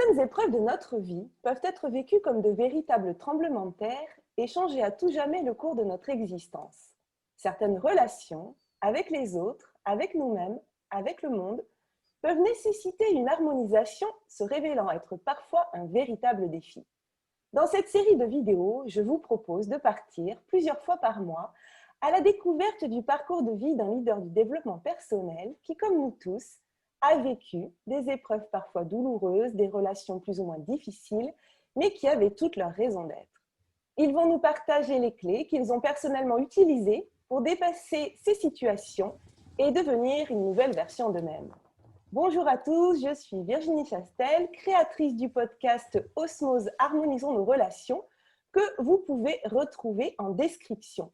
Certaines épreuves de notre vie peuvent être vécues comme de véritables tremblements de terre et changer à tout jamais le cours de notre existence. Certaines relations, avec les autres, avec nous-mêmes, avec le monde, peuvent nécessiter une harmonisation se révélant être parfois un véritable défi. Dans cette série de vidéos, je vous propose de partir plusieurs fois par mois à la découverte du parcours de vie d'un leader du développement personnel qui, comme nous tous, a vécu des épreuves parfois douloureuses, des relations plus ou moins difficiles, mais qui avaient toutes leurs raisons d'être. Ils vont nous partager les clés qu'ils ont personnellement utilisées pour dépasser ces situations et devenir une nouvelle version d'eux-mêmes. Bonjour à tous, je suis Virginie Chastel, créatrice du podcast Osmose Harmonisons nos relations, que vous pouvez retrouver en description.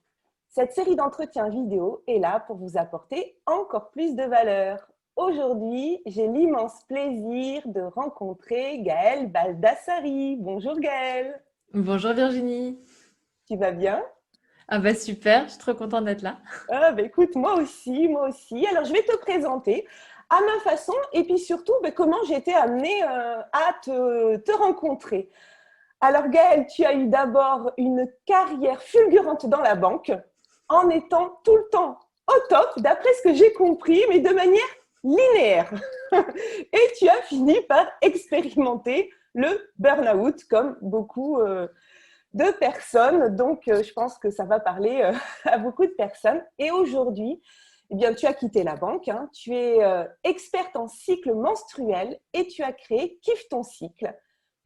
Cette série d'entretiens vidéo est là pour vous apporter encore plus de valeur. Aujourd'hui, j'ai l'immense plaisir de rencontrer Gaëlle Baldassari. Bonjour Gaëlle. Bonjour Virginie. Tu vas bien? Ah bah super, je suis trop contente d'être là. Écoute, moi aussi. Alors, je vais te présenter à ma façon et puis surtout comment j'ai été amenée à te rencontrer. Alors Gaëlle, tu as eu d'abord une carrière fulgurante dans la banque en étant tout le temps au top, d'après ce que j'ai compris, mais de manière linéaire. Et tu as fini par expérimenter le burn-out comme beaucoup de personnes. Donc, je pense que ça va parler à beaucoup de personnes. Et aujourd'hui, eh bien, tu as quitté la banque, tu es experte en cycle menstruel et tu as créé Kiffe ton cycle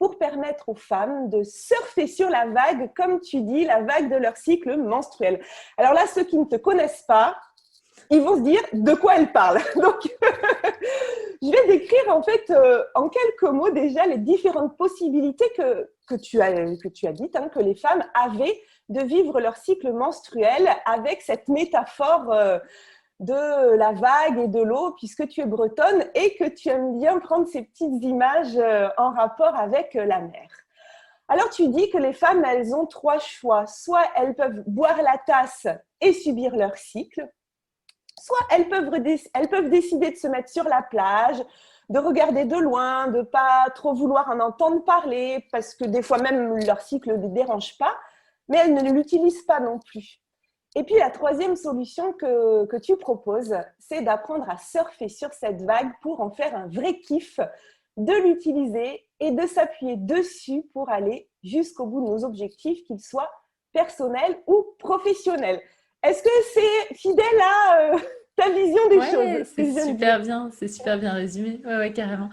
pour permettre aux femmes de surfer sur la vague, comme tu dis, la vague de leur cycle menstruel. Alors là, ceux qui ne te connaissent pas, ils vont se dire de quoi elle parle. Donc, je vais décrire en fait en quelques mots déjà les différentes possibilités que tu as dites, que les femmes avaient de vivre leur cycle menstruel avec cette métaphore de la vague et de l'eau, puisque tu es bretonne et que tu aimes bien prendre ces petites images en rapport avec la mer. Alors, tu dis que les femmes, elles ont trois choix. Soit elles peuvent boire la tasse et subir leur cycle, soit elles peuvent décider de se mettre sur la plage, de regarder de loin, de ne pas trop vouloir en entendre parler, parce que des fois même leur cycle ne les dérange pas, mais elles ne l'utilisent pas non plus. Et puis la troisième solution que tu proposes, c'est d'apprendre à surfer sur cette vague pour en faire un vrai kiff, de l'utiliser et de s'appuyer dessus pour aller jusqu'au bout de nos objectifs, qu'ils soient personnels ou professionnels. Est-ce que c'est fidèle à ta vision des choses? C'est super bien résumé. Ouais, carrément.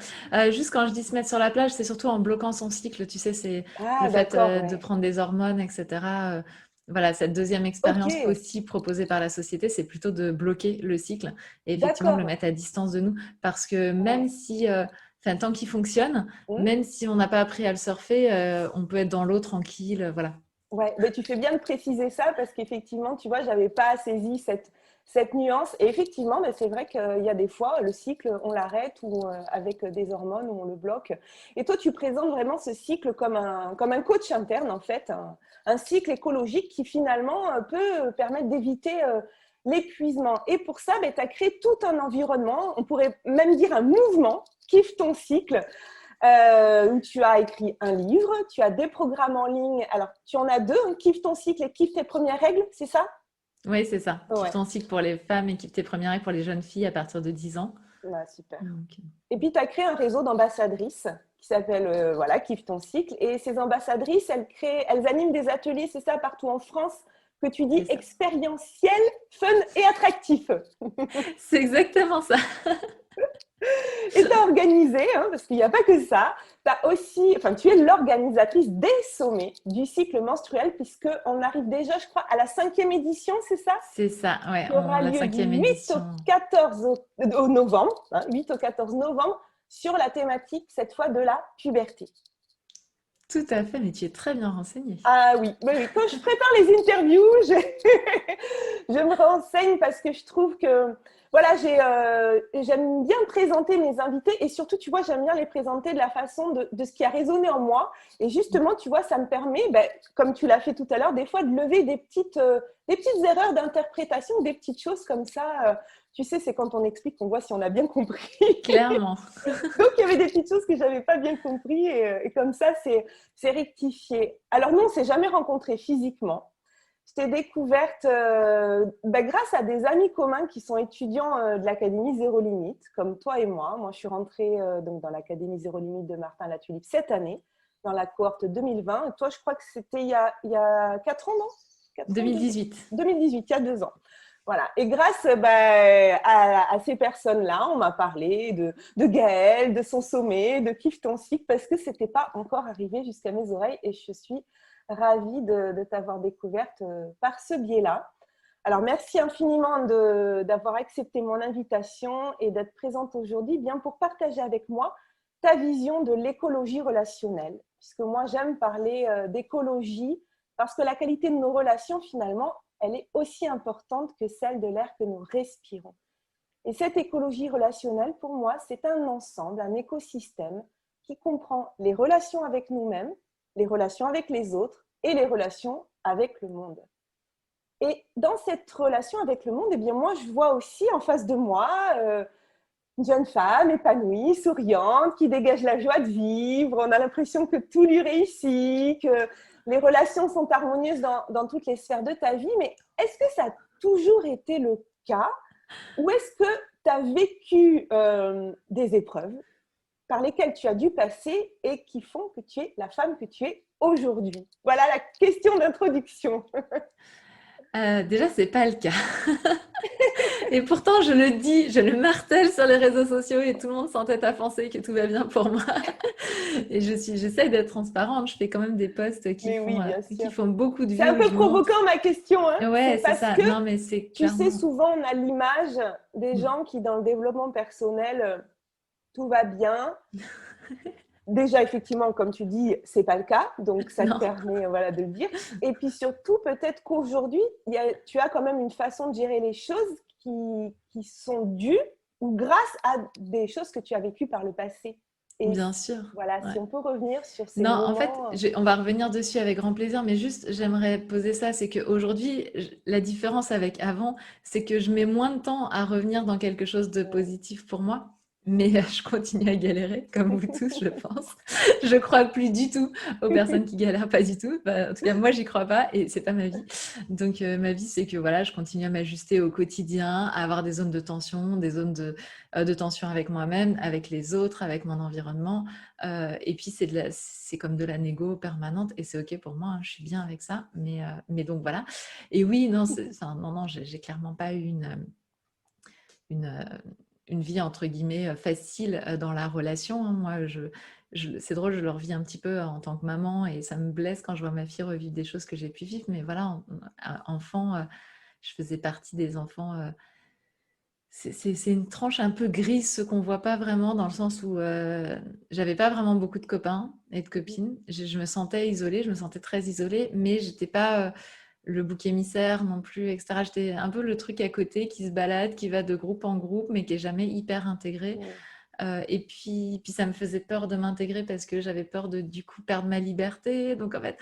Juste quand je dis se mettre sur la plage, c'est surtout en bloquant son cycle, tu sais, c'est Ah, le fait d'accord, de ouais. prendre des hormones, etc. Voilà, cette deuxième Ok, expérience possible proposée par la société, c'est plutôt de bloquer le cycle et effectivement de le d'accord. mettre à distance de nous. Parce que même Ouais. si, tant qu'il fonctionne, Hmm. même si on n'a pas appris à le surfer, on peut être dans l'eau tranquille, voilà. Ouais, mais tu fais bien de préciser ça parce qu'effectivement, tu vois, j'avais pas saisi cette nuance. Et effectivement, mais c'est vrai qu'il y a des fois, le cycle, on l'arrête ou avec des hormones ou on le bloque. Et toi, tu présentes vraiment ce cycle comme un coach interne, en fait, un cycle écologique qui finalement peut permettre d'éviter l'épuisement. Et pour ça, tu as créé tout un environnement, on pourrait même dire un mouvement, Kiffe ton cycle, où tu as écrit un livre, tu as des programmes en ligne. Alors, tu en as deux, Kiffe ton cycle et Kiffe tes premières règles, c'est ça? Oui, c'est ça. Kiffe Ouais, ton cycle pour les femmes et kiffe tes premières règles pour les jeunes filles à partir de 10 ans. bah, super. Donc, Et puis, tu as créé un réseau d'ambassadrices qui s'appelle Kiffe ton cycle. Et ces ambassadrices, elles animent des ateliers, c'est ça, partout en France, que tu dis c'est ça. expérientiel, fun et attractif. C'est exactement ça. Et tu as organisé, parce qu'il n'y a pas que ça, tu es l'organisatrice des sommets du cycle menstruel, puisqu'on arrive déjà, je crois, à la 5e édition, c'est ça? C'est ça, ouais, Qui aura la lieu du cinquième 8 au édition. 14 au novembre, 8 au 14 novembre, sur la thématique, cette fois, de la puberté. Tout à fait, mais tu es très bien renseignée. Ah oui, oui. Quand je prépare les interviews, je me renseigne parce que je trouve que voilà, j'aime bien présenter mes invités et surtout, tu vois, j'aime bien les présenter de la façon de ce qui a résonné en moi. Et justement, tu vois, ça me permet, comme tu l'as fait tout à l'heure, des fois de lever des petites erreurs d'interprétation, des petites choses comme ça Tu sais, c'est quand on explique qu'on voit si on a bien compris. Clairement. Donc, il y avait des petites choses que je n'avais pas bien compris et comme ça, c'est rectifié. Alors, nous, on ne s'est jamais rencontrés physiquement. Je t'ai découverte grâce à des amis communs qui sont étudiants de l'Académie Zéro Limite, comme toi et moi. Moi, je suis rentrée donc dans l'Académie Zéro Limite de Martin Latulippe cette année, dans la cohorte 2020. Et toi, je crois que c'était il y a 4 ans, non 4 ans, 2018. 2018, il y a 2 ans. Voilà. Et grâce à ces personnes-là, on m'a parlé de Gaëlle, de son sommet, de Kiffe ton cycle, parce que ce n'était pas encore arrivé jusqu'à mes oreilles et je suis ravie de t'avoir découverte par ce biais-là. Alors, merci infiniment d'avoir accepté mon invitation et d'être présente aujourd'hui bien pour partager avec moi ta vision de l'écologie relationnelle, puisque moi, j'aime parler d'écologie parce que la qualité de nos relations, finalement, elle est aussi importante que celle de l'air que nous respirons. Et cette écologie relationnelle, pour moi, c'est un ensemble, un écosystème qui comprend les relations avec nous-mêmes, les relations avec les autres et les relations avec le monde. Et dans cette relation avec le monde, eh bien, moi, je vois aussi en face de moi une jeune femme épanouie, souriante, qui dégage la joie de vivre. On a l'impression que tout lui réussit, que les relations sont harmonieuses dans toutes les sphères de ta vie. Mais est-ce que ça a toujours été le cas ou est-ce que tu as vécu des épreuves par lesquelles tu as dû passer et qui font que tu es la femme que tu es aujourd'hui? Voilà la question d'introduction. Déjà, c'est pas le cas. Et pourtant, je le dis, je le martèle sur les réseaux sociaux et tout le monde s'entête à penser que tout va bien pour moi. Et j'essaie d'être transparente. Je fais quand même des posts Mais oui, bien qui sûr. font beaucoup de C'est vues un où peu je montre. provoquant ma question, hein. Ouais, C'est c'est parce ça. que, Non, mais c'est tu sais, clairement. souvent on a l'image des gens qui, dans le développement personnel, tout va bien. Déjà, effectivement, comme tu dis, c'est pas le cas, donc ça te Non. permet voilà, de le dire. Et puis surtout, peut-être qu'aujourd'hui, tu as quand même une façon de gérer les choses qui sont dues ou grâce à des choses que tu as vécues par le passé. Et Bien sûr. voilà, Ouais. si on peut revenir sur ces Non, en fait, moments. on va revenir dessus avec grand plaisir, mais juste, j'aimerais poser ça, c'est qu'aujourd'hui, la différence avec avant, c'est que je mets moins de temps à revenir dans quelque chose de positif pour moi, mais je continue à galérer, comme vous tous, je pense. Je crois plus du tout aux personnes qui galèrent, pas du tout. Bah, en tout cas, moi, j'y crois pas et c'est pas ma vie. Donc, ma vie, c'est que voilà, je continue à m'ajuster au quotidien, à avoir des zones de tension, des zones de tension avec moi-même, avec les autres, avec mon environnement. Et puis, c'est comme de la négo permanente et c'est OK pour moi, hein, je suis bien avec ça. Mais donc voilà. Et oui, non, non, j'ai clairement pas eu une, une vie entre guillemets facile dans la relation, hein. Moi, c'est drôle, je le revis un petit peu en tant que maman et ça me blesse quand je vois ma fille revivre des choses que j'ai pu vivre. Mais voilà, enfant, je faisais partie des enfants. C'est une tranche un peu grise, ce qu'on voit pas vraiment, dans le sens où j'avais pas vraiment beaucoup de copains et de copines. Je me sentais isolée, je me sentais très isolée, mais j'étais pas le bouc émissaire non plus, etc. J'étais un peu le truc à côté qui se balade, qui va de groupe en groupe, mais qui est jamais hyper intégré. Et puis ça me faisait peur de m'intégrer parce que j'avais peur de du coup perdre ma liberté. Donc en fait,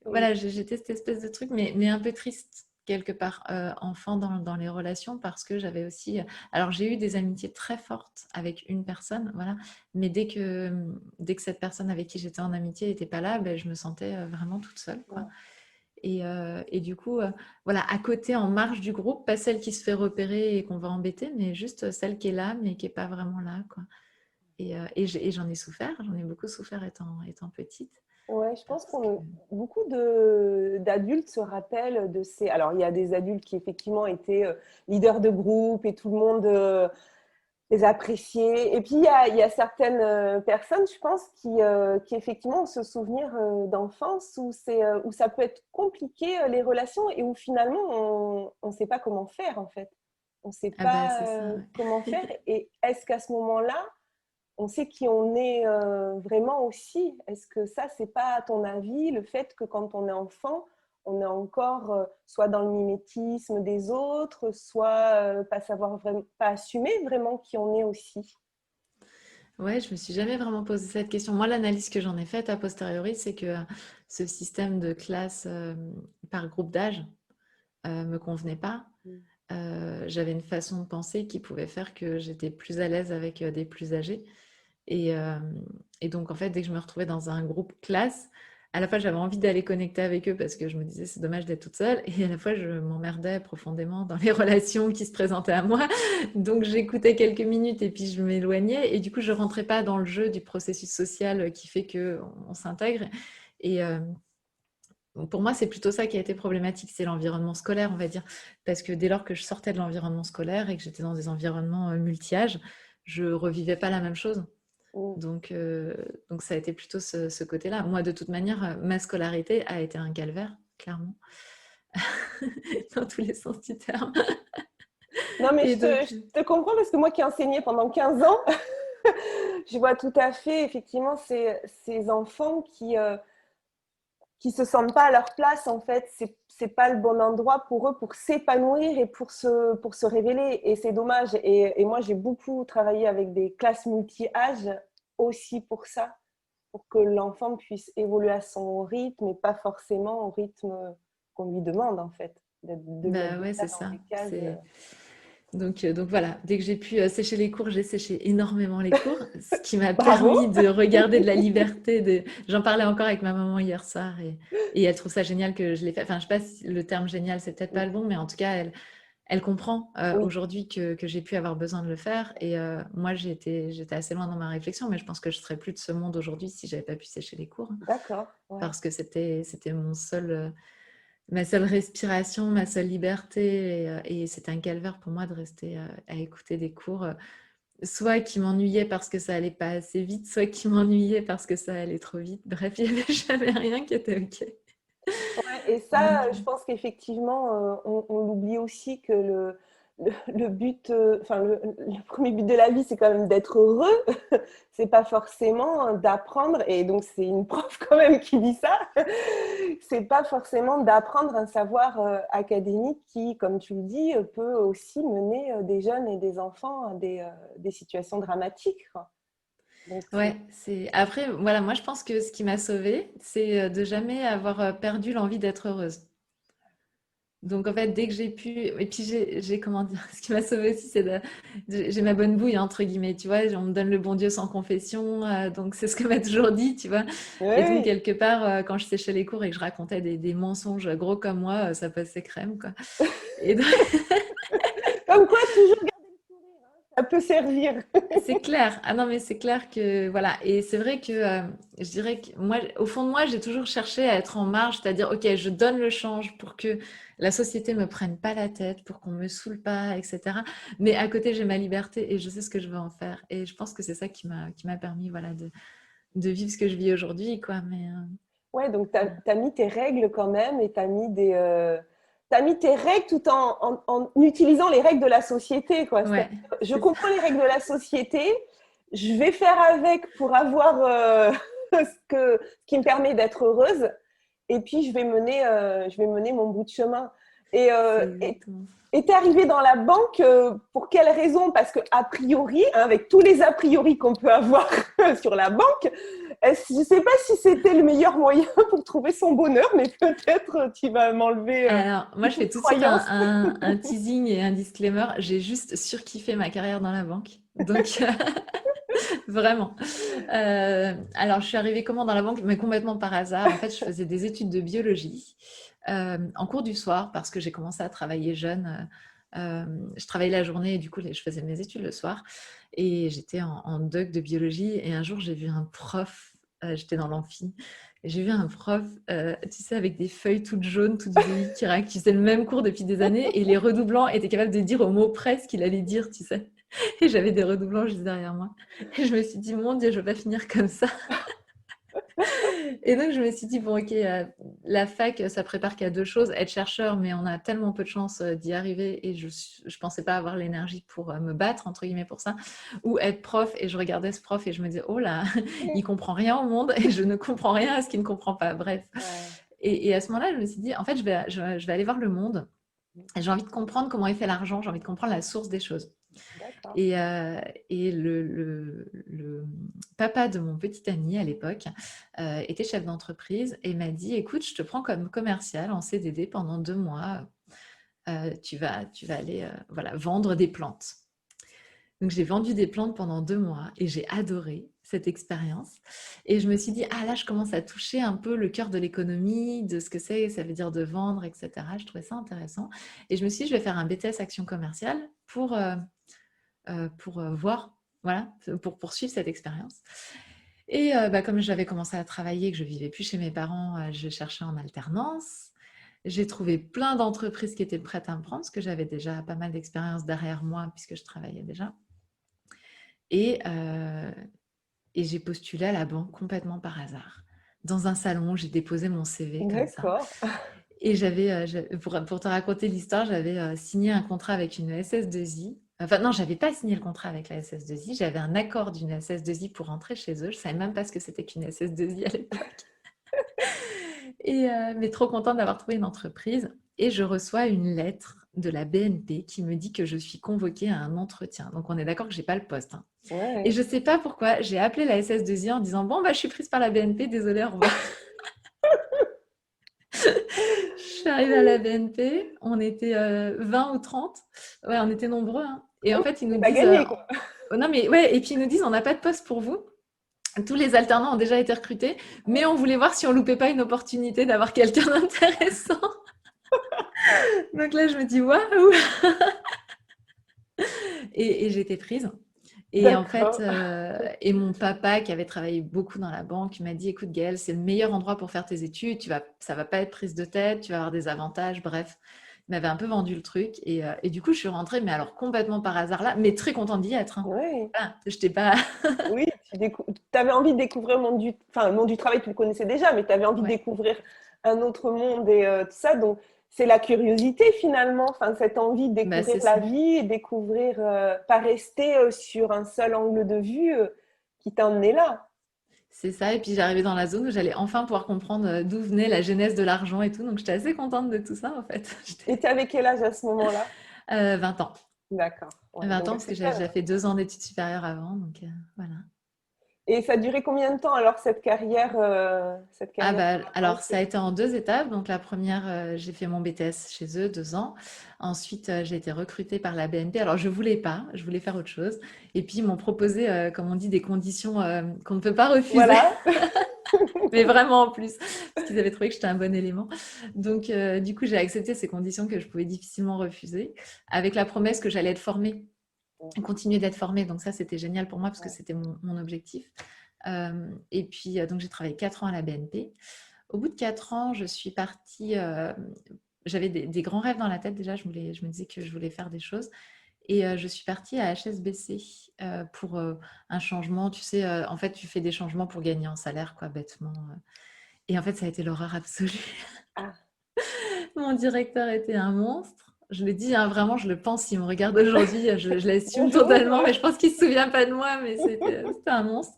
voilà, j'étais cette espèce de truc, mais un peu triste quelque part, enfant dans les relations, parce que j'avais aussi. Alors j'ai eu des amitiés très fortes avec une personne, voilà, mais dès que cette personne avec qui j'étais en amitié n'était pas là, ben, je me sentais vraiment toute seule, quoi. Et du coup, voilà, à côté, en marge du groupe, pas celle qui se fait repérer et qu'on va embêter, mais juste celle qui est là, mais qui n'est pas vraiment là, quoi. Et j'en ai souffert, j'en ai beaucoup souffert étant petite. Ouais, je pense Parce que... qu'on beaucoup d'adultes se rappellent de ces. Alors, il y a des adultes qui effectivement étaient leaders de groupe et tout le monde les appréciait. Et puis, il y a certaines personnes, je pense, qui effectivement ont ce souvenir d'enfance où ça peut être compliqué, les relations, et où finalement, on ne sait pas comment faire, en fait. On ne sait Ah bah, pas c'est ça, comment ouais. faire. Et est-ce qu'à ce moment-là, on sait qui on est vraiment aussi? Est-ce que ça, c'est pas, à ton avis, le fait que quand on est enfant, on est encore soit dans le mimétisme des autres, soit pas savoir vraiment, pas assumer vraiment qui on est aussi? Ouais, je me suis jamais vraiment posé cette question. Moi, l'analyse que j'en ai faite a posteriori, c'est que ce système de classe par groupe d'âge me convenait pas. j'avais une façon de penser qui pouvait faire que j'étais plus à l'aise avec des plus âgés. Et, euh, et donc, en fait, dès que je me retrouvais dans un groupe classe, à la fois, j'avais envie d'aller connecter avec eux parce que je me disais, c'est dommage d'être toute seule. Et à la fois, je m'emmerdais profondément dans les relations qui se présentaient à moi. Donc, j'écoutais quelques minutes et puis je m'éloignais. Et du coup, je ne rentrais pas dans le jeu du processus social qui fait qu'on s'intègre. Et pour moi, c'est plutôt ça qui a été problématique, c'est l'environnement scolaire, on va dire. Parce que dès lors que je sortais de l'environnement scolaire et que j'étais dans des environnements multi-âges, je revivais pas la même chose. Mm. Donc, donc ça a été plutôt ce côté-là. Moi, de toute manière, ma scolarité a été un calvaire, clairement, dans tous les sens du terme. Non, mais Et donc, je te comprends parce que moi qui ai enseigné pendant 15 ans, je vois tout à fait effectivement ces enfants qui se sentent pas à leur place en fait. C'est pas le bon endroit pour eux pour s'épanouir et pour se révéler. Et c'est dommage. Et moi, j'ai beaucoup travaillé avec des classes multi-âges aussi pour ça, pour que l'enfant puisse évoluer à son rythme et pas forcément au rythme qu'on lui demande en fait, de le mettre bah ouais, déjà c'est dans ça. des cases. Donc voilà, dès que j'ai pu sécher les cours, j'ai séché énormément les cours, ce qui m'a Bravo! permis de regarder de la liberté. J'en parlais encore avec ma maman hier soir et elle trouve ça génial que je l'ai fait. Enfin, je sais pas si le terme génial, c'est peut-être pas le bon, mais en tout cas, elle comprend Oui, aujourd'hui que j'ai pu avoir besoin de le faire. Et moi, j'étais assez loin dans ma réflexion, mais je pense que je serais plus de ce monde aujourd'hui si j'avais pas pu sécher les cours, d'accord. Ouais. parce que c'était ma seule respiration, ma seule liberté. Et c'était un calvaire pour moi de rester à écouter des cours, soit qui m'ennuyaient parce que ça allait pas assez vite, soit qui m'ennuyaient parce que ça allait trop vite. Bref, il n'y avait jamais rien qui était OK. Ouais, et Donc, ça, je pense qu'effectivement, on l'oublie aussi que le but, enfin, le premier but de la vie, c'est quand même d'être heureux. C'est pas forcément d'apprendre, et donc c'est une prof quand même qui dit ça. C'est pas forcément d'apprendre un savoir académique qui, comme tu le dis, peut aussi mener des jeunes et des enfants à des situations dramatiques, quoi. Donc c'est ouais, après, voilà, moi je pense que ce qui m'a sauvée, c'est de jamais avoir perdu l'envie d'être heureuse. Donc en fait, dès que j'ai pu, et puis comment dire, ce qui m'a sauvée aussi, j'ai ma bonne bouille entre guillemets, tu vois, on me donne le bon Dieu sans confession, donc c'est ce que m'a toujours dit, tu vois. oui, Et donc oui. quelque part, quand je séchais les cours et que je racontais des mensonges gros comme moi, ça passait crème, quoi. Et donc, Comme quoi, toujours garder le sourire, hein, ça peut servir. c'est clair. Ah non, mais c'est clair que voilà. Et c'est vrai que je dirais que moi, au fond de moi, j'ai toujours cherché à être en marge, c'est-à-dire, ok, je donne le change pour que la société me prenne pas la tête, pour qu'on me saoule pas, etc. Mais à côté, j'ai ma liberté et je sais ce que je veux en faire. Et je pense que c'est ça qui m'a permis, voilà, de vivre ce que je vis aujourd'hui, quoi. Mais Ouais, donc tu as mis tes règles quand même et tu as mis t'as mis tes règles tout en utilisant les règles de la société, quoi. ouais, C'est-à-dire, je c'est ça. comprends les règles de la société, je vais faire avec pour avoir ce qui me permet d'être heureuse et puis je vais mener mon bout de chemin. Et C'est euh, et exactement ça. et t'es arrivé dans la banque pour quelle raison? Parce que a priori, hein, avec tous les a priori qu'on peut avoir sur la banque, je ne sais pas si c'était le meilleur moyen pour trouver son bonheur, mais peut-être tu vas m'enlever Alors, moi, je une fais tout de suite croyance. un teasing et un disclaimer. J'ai juste surkiffé ma carrière dans la banque. Donc, vraiment. Alors, je suis arrivée comment dans la banque? Mais complètement par hasard. En fait, je faisais des études de biologie en cours du soir parce que j'ai commencé à travailler jeune. Je travaillais la journée et du coup, je faisais mes études le soir. Et j'étais en doc de biologie. Et un jour, j'ai vu un prof. J'étais dans l'amphi. Et j'ai vu un prof, tu sais, avec des feuilles toutes jaunes, toutes vieillies, qui faisait le même cours depuis des années. Et les redoublants étaient capables de dire au mot près ce qu'il allait dire, tu sais. Et j'avais des redoublants juste derrière moi. Et je me suis dit, mon Dieu, je ne vais pas finir comme ça. Et donc, je me suis dit, bon, ok, la fac, ça prépare qu'à deux choses, être chercheur, mais on a tellement peu de chances d'y arriver et je ne pensais pas avoir l'énergie pour me battre, entre guillemets, pour ça. Ou être prof, et je regardais ce prof et je me disais, oh là, il comprend rien au monde et je ne comprends rien à ce qu'il ne comprend pas. Bref. Ouais, Et à ce moment-là, je me suis dit, en fait, je vais aller voir le monde. J'ai envie de comprendre comment il fait l'argent, j'ai envie de comprendre la source des choses. d'accord. Et le papa de mon petit ami à l'époque était chef d'entreprise et m'a dit, écoute, je te prends comme commercial en CDD pendant 2 mois. tu vas aller voilà, vendre des plantes. Donc, j'ai vendu des plantes pendant 2 mois et j'ai adoré cette expérience. Et je me suis dit, ah là, je commence à toucher un peu le cœur de l'économie, de ce que ça veut dire de vendre, etc. Je trouvais ça intéressant. Et je me suis dit, je vais faire un BTS Action Commerciale pour voir, voilà, pour poursuivre cette expérience. Et comme j'avais commencé à travailler, que je vivais plus chez mes parents, je cherchais en alternance. J'ai trouvé plein d'entreprises qui étaient prêtes à me prendre, parce que j'avais déjà pas mal d'expérience derrière moi, puisque je travaillais déjà. Et, j'ai postulé à la banque complètement par hasard. Dans un salon, j'ai déposé mon CV comme ça. D'accord. Et pour te raconter l'histoire, j'avais signé un contrat avec une SS2I. Enfin non, j'avais pas signé le contrat avec la SS2I. J'avais un accord d'une SS2I pour rentrer chez eux. Je savais même pas ce que c'était qu'une SS2I à l'époque. Mais trop contente d'avoir trouvé une entreprise. Et je reçois une lettre de la BNP qui me dit que je suis convoquée à un entretien. Donc, on est d'accord que je n'ai pas le poste. Hein. Ouais. Et je ne sais pas pourquoi, j'ai appelé la SS2I en disant « Bon, je suis prise par la BNP, désolée, au revoir. » Je suis arrivée à la BNP, on était 20 ou 30. Ouais, on était nombreux. Hein. Et en fait, ils nous T'as disent gagné, quoi. non, mais ouais, et puis ils nous disent « On n'a pas de poste pour vous. » Tous les alternants ont déjà été recrutés, mais on voulait voir si on loupait pas une opportunité d'avoir quelqu'un d'intéressant. Donc là, je me dis waouh. Et j'étais prise. Et en fait, et mon papa qui avait travaillé beaucoup dans la banque, il m'a dit écoute Gaëlle, c'est le meilleur endroit pour faire tes études, ça va pas être prise de tête, tu vas avoir des avantages, bref. Il m'avait un peu vendu le truc et du coup je suis rentrée, mais alors complètement par hasard là, mais très contente d'y être. Hein. Ouais. Voilà, je t'ai pas. Oui, tu avais envie de découvrir le monde du travail, tu le connaissais déjà, mais tu avais envie de Ouais. découvrir un autre monde et tout ça. Donc, c'est la curiosité finalement, enfin, cette envie de découvrir C'est la ça. vie et découvrir, pas rester sur un seul angle de vue qui t'a emmené là. C'est ça, et puis j'arrivais dans la zone où j'allais enfin pouvoir comprendre d'où venait la genèse de l'argent et tout, donc j'étais assez contente de tout ça en fait. Et tu avais quel âge à ce moment-là? 20 ans. D'accord. Ouais, 20 ans donc parce que c'est j'ai ça. déjà fait 2 ans d'études supérieures avant, donc voilà. Et ça a duré combien de temps alors cette Ah carrière dans la alors banque? ça a été en 2 étapes. Donc la première, j'ai fait mon BTS chez eux, 2 ans. Ensuite, j'ai été recrutée par la BNP. Alors je voulais pas, je voulais faire autre chose. Et puis ils m'ont proposé, comme on dit, des conditions qu'on ne peut pas refuser. Voilà. Mais vraiment en plus, parce qu'ils avaient trouvé que j'étais un bon élément. Donc du coup, j'ai accepté ces conditions que je pouvais difficilement refuser, avec la promesse que j'allais être formée, continuer d'être formée. Donc ça, c'était génial pour moi parce que c'était mon objectif. Et puis, donc j'ai travaillé 4 ans à la BNP. Au bout de 4 ans, je suis partie. J'avais des grands rêves dans la tête déjà. Je me disais que je voulais faire des choses. Et je suis partie à HSBC pour un changement. Tu sais, en fait, tu fais des changements pour gagner en salaire, quoi, bêtement. Et en fait, ça a été l'horreur absolue. Ah. Mon directeur était un monstre. Je le dis, hein, vraiment, je le pense. S'il me regarde aujourd'hui, je l'assume totalement. Mais je pense qu'il ne se souvient pas de moi. Mais c'était un monstre.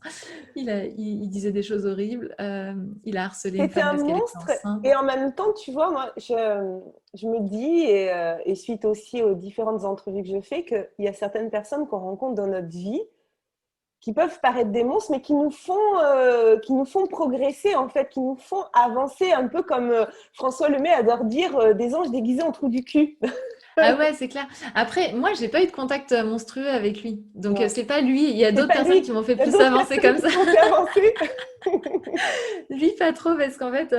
Il disait des choses horribles. Il a harcelé une C'était femme un parce qu'elle était monstre enceinte. et en même temps, tu vois, moi, je me dis, et suite aussi aux différentes entrevues que je fais, qu'il y a certaines personnes qu'on rencontre dans notre vie qui peuvent paraître des monstres, mais qui nous font progresser, en fait, qui nous font avancer, un peu comme François Lemay adore dire, des anges déguisés en trous du cul. Ah ouais, c'est clair. Après, moi, j'ai pas eu de contact monstrueux avec lui. Donc, Ouais. c'est pas lui. Il y a C'est d'autres pas personnes lui, qui m'ont fait il y a plus d'autres avancer personnes comme qui ça. t'ont fait avancer. Lui, pas trop, parce qu'en fait,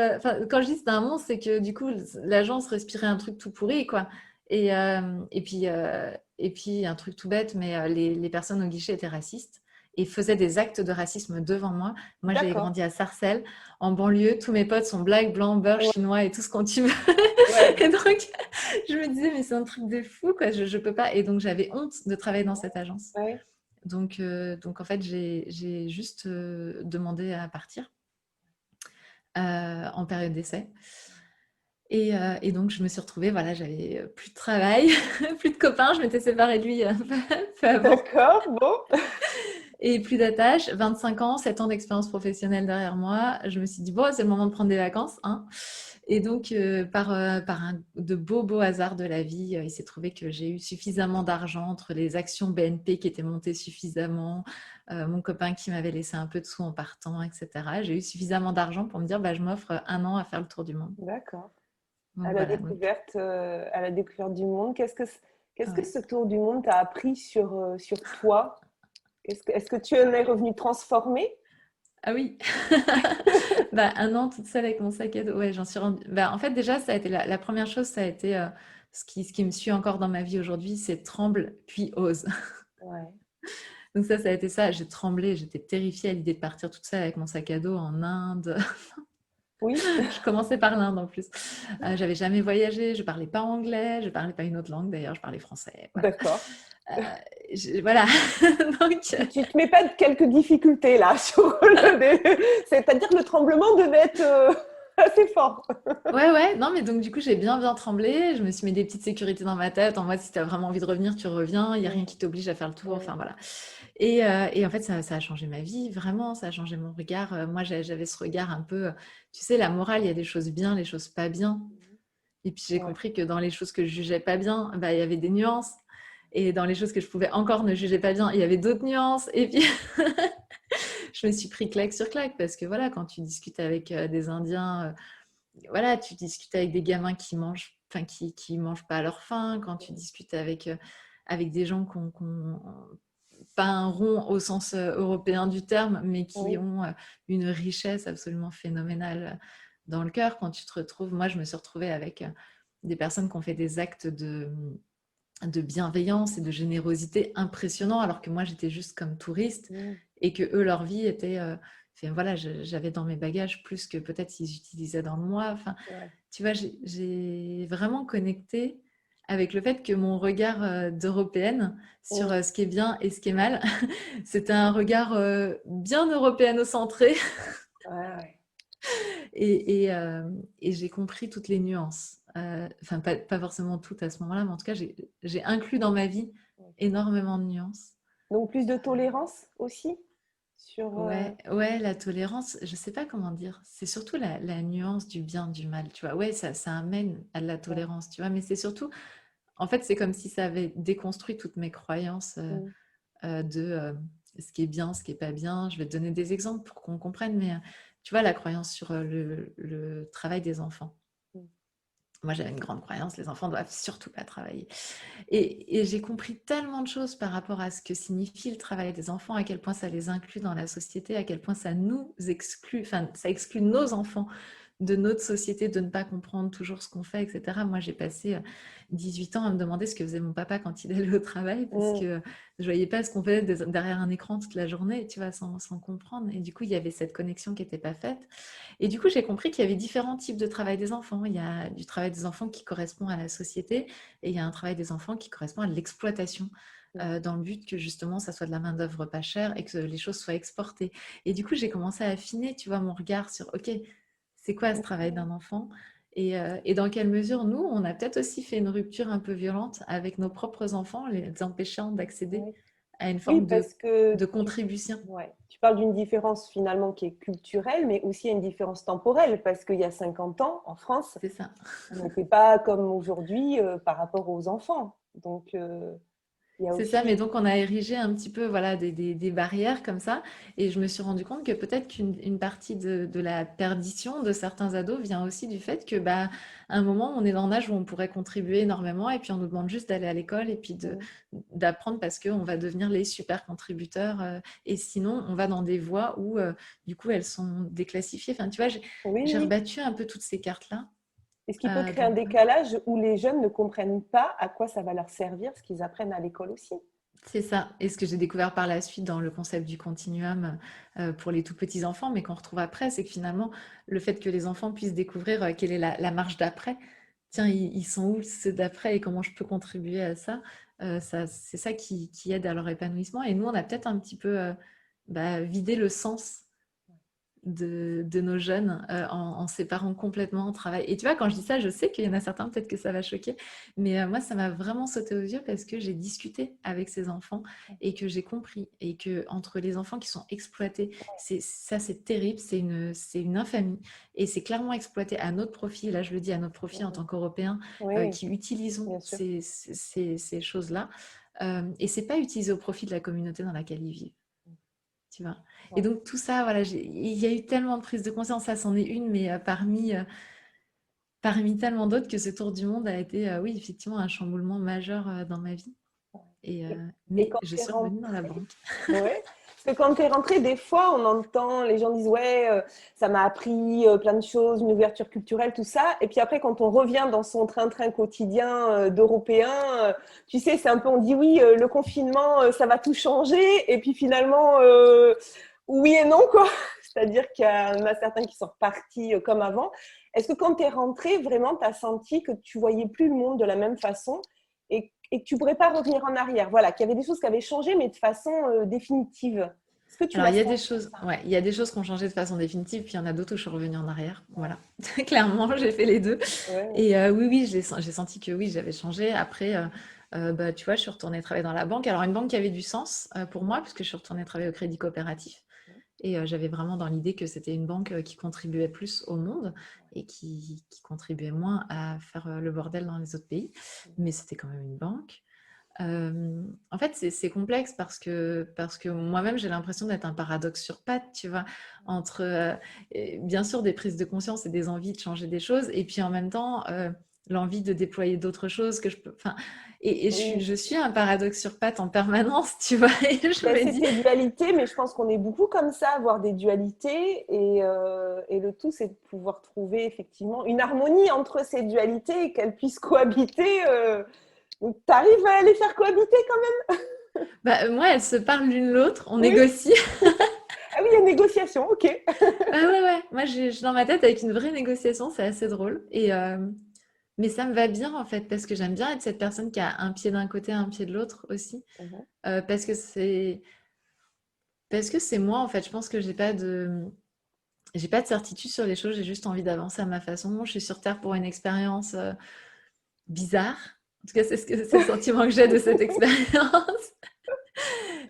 quand je dis c'est un monstre, c'est que du coup, l'agence respirait un truc tout pourri, quoi. Et, euh, et puis, euh, et puis, un truc tout bête, mais les personnes au guichet étaient racistes et faisaient des actes de racisme devant moi. Moi, j'ai D'accord. grandi à Sarcelles, en banlieue. Tous mes potes sont black, blancs, beurre, Ouais. chinois et tout ce qu'on tu veux. Ouais. Et donc, je me disais, mais c'est un truc de fou, quoi. Je peux pas. Et donc, j'avais honte de travailler dans cette agence. Ouais. Donc en fait, j'ai juste demandé à partir en période d'essai. Et donc, je me suis retrouvée, voilà, j'avais plus de travail, plus de copains, je m'étais séparée de lui un peu avant, D'accord, bon. et plus d'attaches. 25 ans, 7 ans d'expérience professionnelle derrière moi. Je me suis dit, bon, c'est le moment de prendre des vacances. Hein. Et donc, par de beaux hasards de la vie, il s'est trouvé que j'ai eu suffisamment d'argent entre les actions BNP qui étaient montées suffisamment, mon copain qui m'avait laissé un peu de sous en partant, etc. J'ai eu suffisamment d'argent pour me dire, bah, je m'offre 1 an à faire le tour du monde. D'accord. Donc voilà, donc, à la découverte du monde. Qu'est-ce que ouais. ce tour du monde t'a appris sur toi? Est-ce que tu en es revenu transformé? Ah oui, bah, un an toute seule avec mon sac à dos. Ouais, j'en suis rendue. Bah, en fait, déjà, ça a été la première chose, ça a été ce qui me suit encore dans ma vie aujourd'hui, c'est tremble puis ose. Ouais. Donc ça a été ça. J'ai tremblé, j'étais terrifiée à l'idée de partir toute seule avec mon sac à dos en Inde. Oui, Je commençais par l'Inde en plus. J'avais jamais voyagé, je parlais pas anglais, je parlais pas une autre langue d'ailleurs, je parlais français. Voilà. d'accord. Voilà. Donc, Tu te mets pas de quelques difficultés là c'est-à-dire que le tremblement devait être assez fort. ouais. Non, mais donc du coup, j'ai bien tremblé. Je me suis mis des petites sécurités dans ma tête. En mode, si tu as vraiment envie de revenir, tu reviens. Il n'y a rien qui t'oblige à faire le tour. Enfin, voilà. Et en fait, ça a changé ma vie, vraiment. Ça a changé mon regard. Moi, j'avais ce regard un peu, tu sais, la morale, il y a des choses bien, les choses pas bien. Et puis, j'ai Ouais. compris que dans les choses que je jugeais pas bien, bah, il y avait des nuances. Et dans les choses que je pouvais encore ne juger pas bien, il y avait d'autres nuances. Et puis, je me suis pris claque sur claque parce que voilà, quand tu discutes avec des Indiens, voilà, tu discutes avec des gamins qui mangent, enfin, qui mangent pas à leur faim, quand tu discutes avec des gens qui ont pas un rond au sens européen du terme, mais qui Oui, ont une richesse absolument phénoménale dans le cœur. Quand tu te retrouves, moi, je me suis retrouvée avec des personnes qui ont fait des actes de bienveillance et de générosité impressionnants, alors que moi, j'étais juste comme touriste oui, et que eux, leur vie était... enfin, voilà, j'avais dans mes bagages plus que peut-être ils utilisaient dans le moi. Enfin, ouais. tu vois, j'ai vraiment connecté avec le fait que mon regard d'européenne sur Mm. ce qui est bien et ce qui est mal, c'était un regard bien européano-centré Ouais, ouais. et j'ai compris toutes les nuances. Enfin, pas forcément toutes à ce moment-là, mais en tout cas, j'ai inclus dans ma vie énormément de nuances. Donc plus de tolérance aussi sur. Ouais, la tolérance, je sais pas comment dire. C'est surtout la nuance du bien, du mal, tu vois. Ouais, ça amène à de la Ouais. tolérance, tu vois, mais c'est surtout, en fait, c'est comme si ça avait déconstruit toutes mes croyances Mm. de ce qui est bien, ce qui est pas bien. Je vais te donner des exemples pour qu'on comprenne, mais tu vois, la croyance sur le travail des enfants. Mm. Moi, j'avais une grande croyance, les enfants doivent surtout pas travailler. Et j'ai compris tellement de choses par rapport à ce que signifie le travail des enfants, à quel point ça les inclut dans la société, à quel point ça nous exclut, enfin, ça exclut nos enfants de notre société, de ne pas comprendre toujours ce qu'on fait, etc. Moi, j'ai passé 18 ans à me demander ce que faisait mon papa quand il allait au travail, parce Mm. que je voyais pas ce qu'on faisait derrière un écran toute la journée, tu vois, sans comprendre. Et du coup, il y avait cette connexion qui n'était pas faite. Et du coup, j'ai compris qu'il y avait différents types de travail des enfants. Il y a du travail des enfants qui correspond à la société et il y a un travail des enfants qui correspond à l'exploitation. Mm. Dans le but que justement ça soit de la main-d'œuvre pas chère et que les choses soient exportées. Et du coup, j'ai commencé à affiner, tu vois, mon regard sur OK, c'est quoi ce travail d'un enfant et dans quelle mesure nous, on a peut-être aussi fait une rupture un peu violente avec nos propres enfants, les empêchant d'accéder Oui. à une Oui, forme parce que de contribution. ouais, tu parles d'une différence finalement qui est culturelle, mais aussi une différence temporelle, parce qu'il y a 50 ans, en France, C'est ça. on n'était pas comme aujourd'hui par rapport aux enfants. Donc, il y a C'est ça, aussi. mais donc on a érigé un petit peu voilà, des barrières comme ça. Et je me suis rendu compte que peut-être qu'une partie de la perdition de certains ados vient aussi du fait que bah, à un moment, on est dans un âge où on pourrait contribuer énormément et puis on nous demande juste d'aller à l'école et puis Mm. d'apprendre parce qu'on va devenir les super contributeurs. Et sinon, on va dans des voies où du coup, elles sont déclassifiées. Enfin, tu vois, Oui, j'ai oui. rebattu un peu toutes ces cartes-là. Et ce qui peut créer un Donc, décalage où les jeunes ne comprennent pas à quoi ça va leur servir, ce qu'ils apprennent à l'école aussi. c'est ça. Et ce que j'ai découvert par la suite dans le concept du continuum pour les tout petits enfants, mais qu'on retrouve après, c'est que finalement, le fait que les enfants puissent découvrir quelle est la marche d'après, tiens, ils sont où ceux d'après et comment je peux contribuer à ça, c'est ça qui aide à leur épanouissement. Et nous, on a peut-être un petit peu vidé le sens de nos jeunes en séparant complètement le travail. Et tu vois, quand je dis ça, je sais qu'il y en a certains, peut-être que ça va choquer, mais moi, ça m'a vraiment sauté aux yeux parce que j'ai discuté avec ces enfants et que j'ai compris et que entre les enfants qui sont exploités, ça c'est terrible, c'est une infamie et c'est clairement exploité à notre profit. Là, je le dis à notre profit en tant qu'Européens Oui, qui utilisons bien sûr. ces choses-là. Et c'est pas utilisé au profit de la communauté dans laquelle ils vivent. Tu vois. Et Ouais. donc tout ça, voilà, il y a eu tellement de prise de conscience, ça c'en est une, mais parmi parmi tellement d'autres que ce tour du monde a été, oui, effectivement, un chamboulement majeur dans ma vie. Et, Et, et mais quand je tu es suis revenue dans la rentrée, banque. ouais. Parce que quand tu es rentrée, des fois, on entend, les gens disent, ouais, ça m'a appris plein de choses, une ouverture culturelle, tout ça. Et puis après, quand on revient dans son train-train quotidien d'Européens, tu sais, c'est un peu, on dit, oui, le confinement, ça va tout changer. Et puis finalement, oui et non, quoi. C'est-à-dire qu'il y en a certains qui sont repartis comme avant. Est-ce que quand tu es rentrée, vraiment, tu as senti que tu voyais plus le monde de la même façon et que tu ne pourrais pas revenir en arrière? Voilà, qu'il y avait des choses qui avaient changé, mais de façon définitive. Est-ce que tu Alors, l'as il y a des senti? choses, ouais, il y a des choses qui ont changé de façon définitive, puis il y en a d'autres où je suis revenue en arrière. Voilà, clairement, j'ai fait les deux. Ouais, Et oui, oui, j'ai senti que oui, j'avais changé. Après, bah, tu vois, je suis retournée travailler dans la banque. Alors, une banque qui avait du sens pour moi, puisque je suis retournée travailler au Crédit Coopératif. Et j'avais vraiment dans l'idée que c'était une banque qui contribuait plus au monde et qui contribuait moins à faire le bordel dans les autres pays. Mais c'était quand même une banque. En fait, c'est complexe parce que moi-même, j'ai l'impression d'être un paradoxe sur pattes, tu vois, entre bien sûr des prises de conscience et des envies de changer des choses, et puis en même temps, l'envie de déployer d'autres choses que je peux. Enfin, et oui. je suis un paradoxe sur pattes en permanence, tu vois, et je Ben, me c'est dis, tes dualités, mais je pense qu'on est beaucoup comme ça, avoir des dualités. Et le tout, c'est de pouvoir trouver effectivement une harmonie entre ces dualités et qu'elles puissent cohabiter. Donc, tu arrives à les faire cohabiter quand même? bah, moi, elles se parlent l'une l'autre, on Oui. négocie. Ah oui, il y a négociation, ok. Ah ouais, ouais, moi, je suis dans ma tête avec une vraie négociation, c'est assez drôle. Mais ça me va bien en fait, parce que j'aime bien être cette personne qui a un pied d'un côté, un pied de l'autre aussi. Mhm. Euh, parce que c'est parce que c'est moi en fait. Je pense que j'ai pas de certitude sur les choses. J'ai juste envie d'avancer à ma façon. Je suis sur Terre pour une expérience bizarre. En tout cas, c'est le sentiment que j'ai de cette expérience.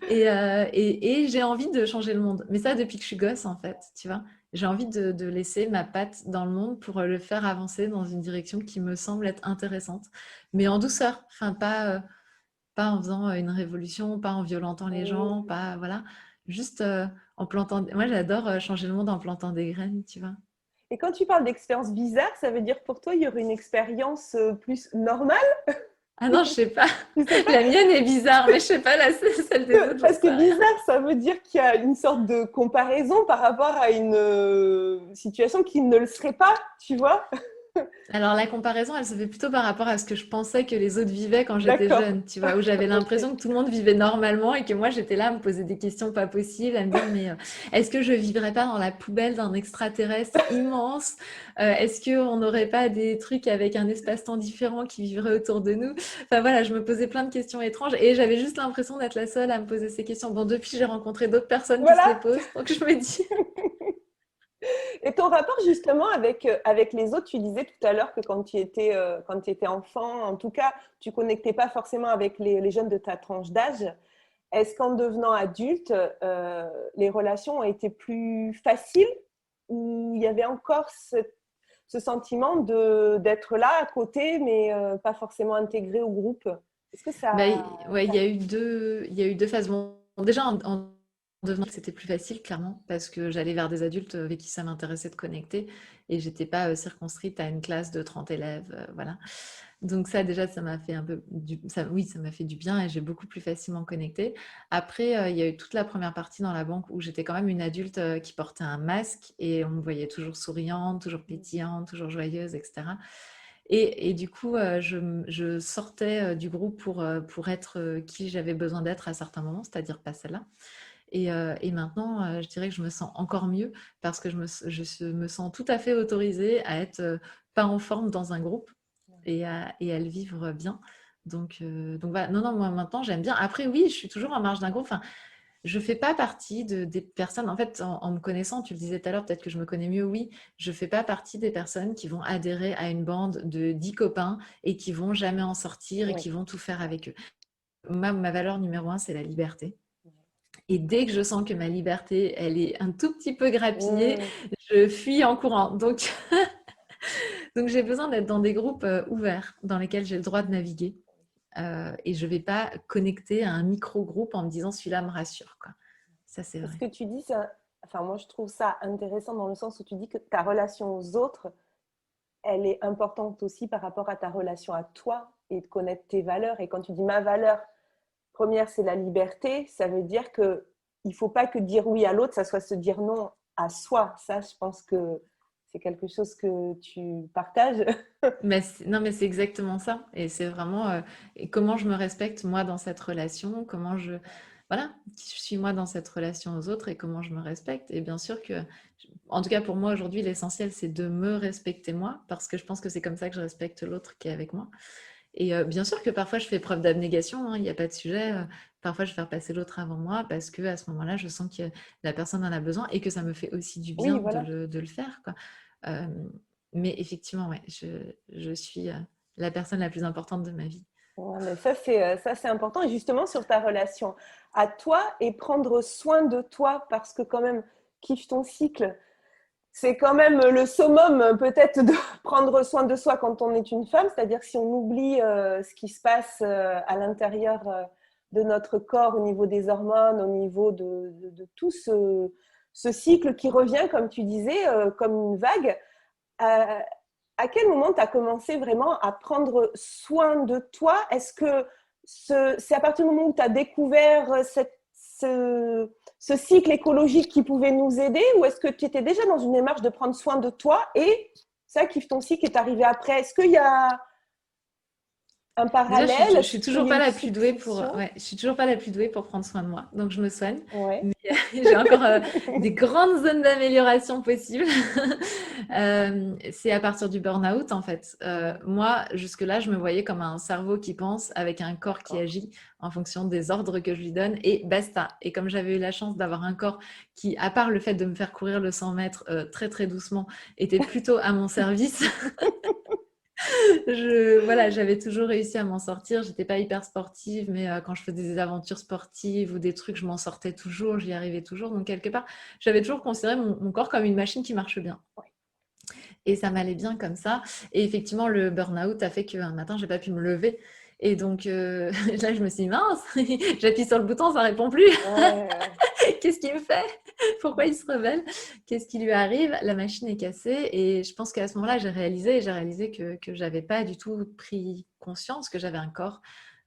Et j'ai envie de changer le monde. Mais ça depuis que je suis gosse en fait, tu vois. J'ai envie de laisser ma patte dans le monde pour le faire avancer dans une direction qui me semble être intéressante, mais en douceur. Enfin, pas en faisant une révolution, pas en violentant les gens, Oui. pas voilà, juste en plantant. Moi, j'adore changer le monde en plantant des graines, tu vois. Et quand tu parles d'expérience bizarre, ça veut dire pour toi, il y aurait une expérience plus normale? Ah non, je sais pas. Je sais pas. La mienne est bizarre, mais je sais pas celle des autres, j'en Parce que sais rien. bizarre, ça veut dire qu'il y a une sorte de comparaison par rapport à une situation qui ne le serait pas, tu vois? Alors la comparaison, elle se fait plutôt par rapport à ce que je pensais que les autres vivaient quand j'étais D'accord. jeune, tu vois, où j'avais Ok. l'impression que tout le monde vivait normalement et que moi j'étais là à me poser des questions pas possibles, à me dire mais est-ce que je vivrais pas dans la poubelle d'un extraterrestre immense? Est-ce qu'on n'aurait pas des trucs avec un espace-temps différent qui vivrait autour de nous? Enfin voilà, je me posais plein de questions étranges et j'avais juste l'impression d'être la seule à me poser ces questions. Bon, depuis j'ai rencontré d'autres personnes qui se les Voilà. posent, donc je me dis Et ton rapport justement avec les autres, tu disais tout à l'heure que quand tu étais enfant, en tout cas, tu connectais pas forcément avec les jeunes de ta tranche d'âge. Est-ce qu'en devenant adulte, les relations ont été plus faciles ou il y avait encore ce sentiment d'être là à côté, mais pas forcément intégré au groupe? Est-ce que bah, ça... ouais, il y a eu deux phases. Bon, déjà, en devenant que c'était plus facile, clairement, parce que j'allais vers des adultes avec qui ça m'intéressait de connecter et j'étais pas circonscrite à une classe de 30 élèves. Voilà. Donc ça, déjà, ça m'a fait un peu oui, ça m'a fait du bien et j'ai beaucoup plus facilement connecté. Après, il y a eu toute la première partie dans la banque où j'étais quand même une adulte qui portait un masque et on me voyait toujours souriante, toujours pétillante, toujours joyeuse, etc. Et du coup, je sortais du groupe pour être qui j'avais besoin d'être à certains moments, c'est-à-dire pas celle-là. Et maintenant, je dirais que je me sens encore mieux parce que me sens tout à fait autorisée à être pas en forme dans un groupe et à le vivre bien. Donc voilà, non, non, moi maintenant j'aime bien. Après, oui, je suis toujours en marge d'un groupe. Enfin, je fais pas partie des personnes, en fait, en me connaissant, tu le disais tout à l'heure, peut-être que je me connais mieux, oui, je fais pas partie des personnes qui vont adhérer à une bande de 10 copains et qui vont jamais en sortir et Oui. qui vont tout faire avec eux. Ma valeur numéro un, c'est la liberté. Et dès que je sens que ma liberté, elle est un tout petit peu grappillée, Mmh. je fuis en courant. Donc j'ai besoin d'être dans des groupes ouverts, dans lesquels j'ai le droit de naviguer. Et je ne vais pas connecter à un micro-groupe en me disant celui-là me rassure, quoi. Ça, c'est Et ce vrai. que tu dis, enfin, moi je trouve ça intéressant dans le sens où tu dis que ta relation aux autres elle est importante aussi par rapport à ta relation à toi et de connaître tes valeurs. Et quand tu dis ma valeur première, c'est la liberté, ça veut dire qu'il ne faut pas que dire oui à l'autre, ça soit se dire non à soi. Ça, je pense que c'est quelque chose que tu partages. Non, mais c'est exactement ça. Et c'est vraiment et comment je me respecte moi dans cette relation, voilà, qui je suis moi dans cette relation aux autres et comment je me respecte. Et bien sûr que, en tout cas pour moi aujourd'hui, l'essentiel c'est de me respecter moi parce que je pense que c'est comme ça que je respecte l'autre qui est avec moi. Et bien sûr que parfois je fais preuve d'abnégation, hein, il n'y a pas de sujet. Parfois je vais faire passer l'autre avant moi parce que à ce moment-là, je sens que la personne en a besoin et que ça me fait aussi du Oui, bien voilà. de le faire, quoi. Euh, mais effectivement, ouais, je suis la personne la plus importante de ma vie. Ouais, mais ça, c'est important. Et justement, sur ta relation à toi et prendre soin de toi, parce que quand même, kiffe ton cycle, c'est quand même le summum peut-être de prendre soin de soi quand on est une femme, c'est-à-dire si on oublie ce qui se passe à l'intérieur de notre corps au niveau des hormones, au niveau de tout ce cycle qui revient, comme tu disais, comme une vague. À, à quel moment tu as commencé vraiment à prendre soin de toi? Est-ce que c'est à partir du moment où tu as découvert ce cycle écologique qui pouvait nous aider, ou est-ce que tu étais déjà dans une démarche de prendre soin de toi et ça, kiffe ton cycle, est arrivé après? Est-ce qu'il y a un Déjà, parallèle? je Est-ce suis qu'il toujours y a pas une la plus douée pour, succession? ouais, je suis toujours pas la plus douée pour prendre soin de moi. Donc, je me soigne. Ouais. Mais j'ai encore des grandes zones d'amélioration possibles. C'est à partir du burn-out, en fait. Moi, jusque-là, je me voyais comme un cerveau qui pense avec un corps qui agit en fonction des ordres que je lui donne et basta. Et comme j'avais eu la chance d'avoir un corps qui, à part le fait de me faire courir le 100 mètres très, très doucement, était plutôt à mon service. Voilà, j'avais toujours réussi à m'en sortir. J'étais pas hyper sportive, mais quand je faisais des aventures sportives ou des trucs, je m'en sortais toujours, j'y arrivais toujours. Donc, quelque part, j'avais toujours considéré mon corps comme une machine qui marche bien. Et ça m'allait bien comme ça. Et effectivement, le burn-out a fait qu'un matin, j'ai pas pu me lever. Et donc, là, je me suis dit, mince, j'appuie sur le bouton, ça répond plus. Ouais. Qu'est-ce qu'il me fait? Pourquoi il se rebelle? Qu'est-ce qui lui arrive? La machine est cassée et je pense qu'à ce moment-là, j'ai réalisé que j'avais pas du tout pris conscience que j'avais un corps,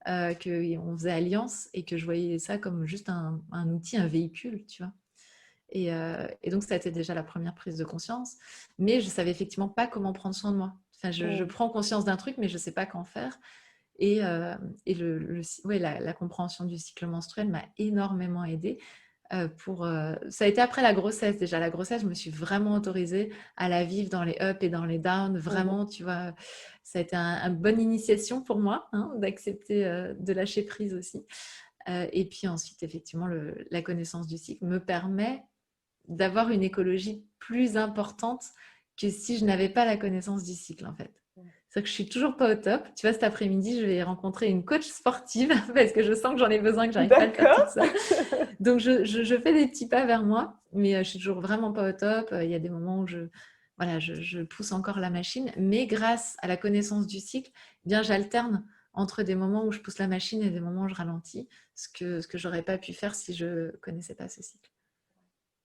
qu'on faisait alliance et que je voyais ça comme juste un outil, un véhicule, tu vois. Et donc, ça a été déjà la première prise de conscience. Mais je savais effectivement pas comment prendre soin de moi. Enfin, je Mm. prends conscience d'un truc, mais je sais pas qu'en faire. Et ouais, la compréhension du cycle menstruel m'a énormément aidée. Ça a été après la grossesse déjà. La grossesse, je me suis vraiment autorisée à la vivre dans les ups et dans les downs. Mhm. Vraiment, tu vois, ça a été une bonne initiation pour moi, hein, d'accepter de lâcher prise aussi. Et puis ensuite, effectivement, la connaissance du cycle me permet d'avoir une écologie plus importante que si je n'avais pas la connaissance du cycle, en fait. C'est-à-dire que je suis toujours pas au top. Tu vois, cet après-midi, je vais rencontrer une coach sportive parce que je sens que j'en ai besoin, que j'arrive pas à le faire toute D'accord. seule. Donc, je fais des petits pas vers moi, mais je suis toujours vraiment pas au top. Il y a des moments où voilà, je pousse encore la machine, mais grâce à la connaissance du cycle, eh bien, j'alterne entre des moments où je pousse la machine et des moments où je ralentis, ce que j'aurais pas pu faire si je connaissais pas ce cycle.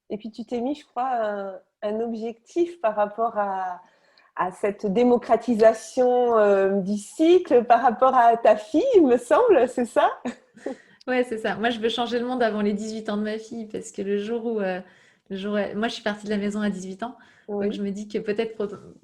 Et puis tu t'es mis, je crois, un objectif par rapport à cette démocratisation du cycle, par rapport à ta fille, il me semble, c'est ça? Ouais, c'est ça. Moi, je veux changer le monde avant les 18 ans de ma fille parce que moi, je suis partie de la maison à 18 ans. Donc, Oui. je me dis que peut-être